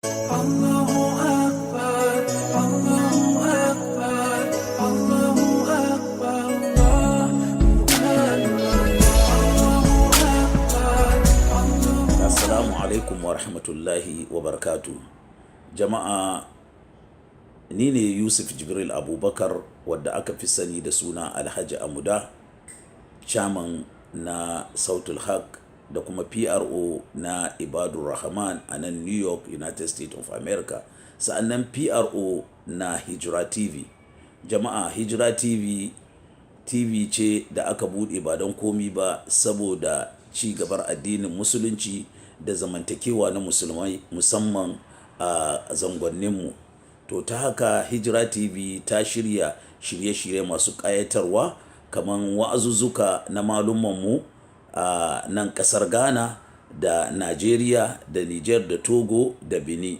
Allahu Akbar, Allahu Akbar, Allahu Akbar, Allahu Akbar, Assalamu alaikum wa rahmatullahi wa barakatu. Jama'a, ni ne Yusuf Jibril Abubakar wadda aka fi sani da suna Alhaji Amuda, chairman na Sautul Haq da kuma PRO na Ibadur Rahman a nan New York, United States of America, sa'annan PRO na Hijra TV. Jama'a, Hijra TV TV ce da aka bude ba don komi ba saboda ci gabar addinin musulunci da zamantakewa na musulmai musamman a zangonninmu. To ta haka Hijra TV ta shirya shirye-shirye masu ƙayatarwa kamar wa'azuzzuka na malumanmu a nan ƙasar Ghana da Najeriya da Niger da Togo da Benin,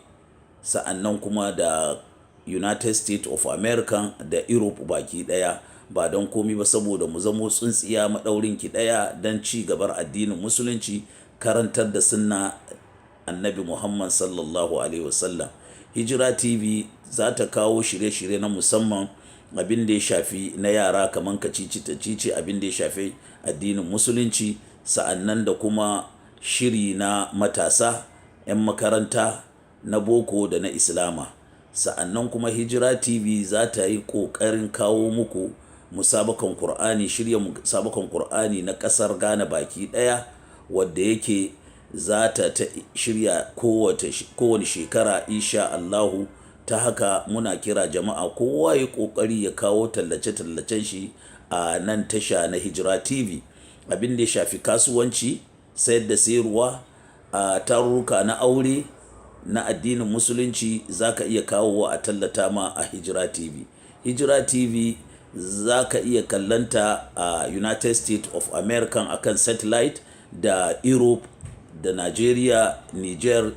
sa'annan kuma da United States of America da Europe baki ɗaya, ba don komi ba saboda mu zamo tsuntsiya maɗaurin ki ɗaya don ci gabar addinin musulunci, karantar da sunna annabi Muhammad sallallahu alaihi wasallam. Hijra TV za ta kawo shirye-shirye na musamman abin da ya shafi na yara kamar kacici-tacici, abin da ya shafi addinin musulunci, sa'annan da kuma shiri na matasa 'yan makaranta na boko da na islama. Sa'annan kuma Hijra TV za ta yi ƙoƙarin kawo muku musabakan Kur'ani, shirya musabakan Kur'ani na ƙasar Ghana baki ɗaya, wadda yake za ta shirya kowane shekara insha Allahu. Ta haka muna kira jama'a kowa ya ƙoƙari ya kawo tallace-tallacen shi a nan tasha na Hijra TV, abin da ya shafi kasuwanci, sayar da sayarwa, a tarurruka na aure na addinin musulunci za ka iya kawowa a tallata ma a Hijra TV. Hijra TV za ka iya kallanta a United States of America akan satellite da Europe da Nigeria, Niger,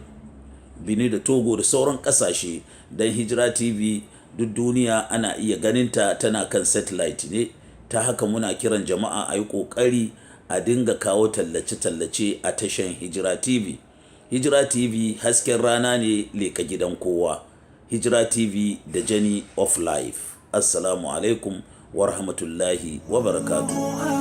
Benin da Togo da sauran ƙasashe. Don Hijra TV duk duniya ana iya ganinta, tana kan satellite ne. Ta haka muna kiran jama'a a yi ƙoƙari a dinga kawo tallace-tallace a tashan Hijra TV. Hijra TV hasken rana ne leka gidan kowa. Hijra TV, the journey of life. Assalamu alaikum wa rahmatullahi wa barakatuh.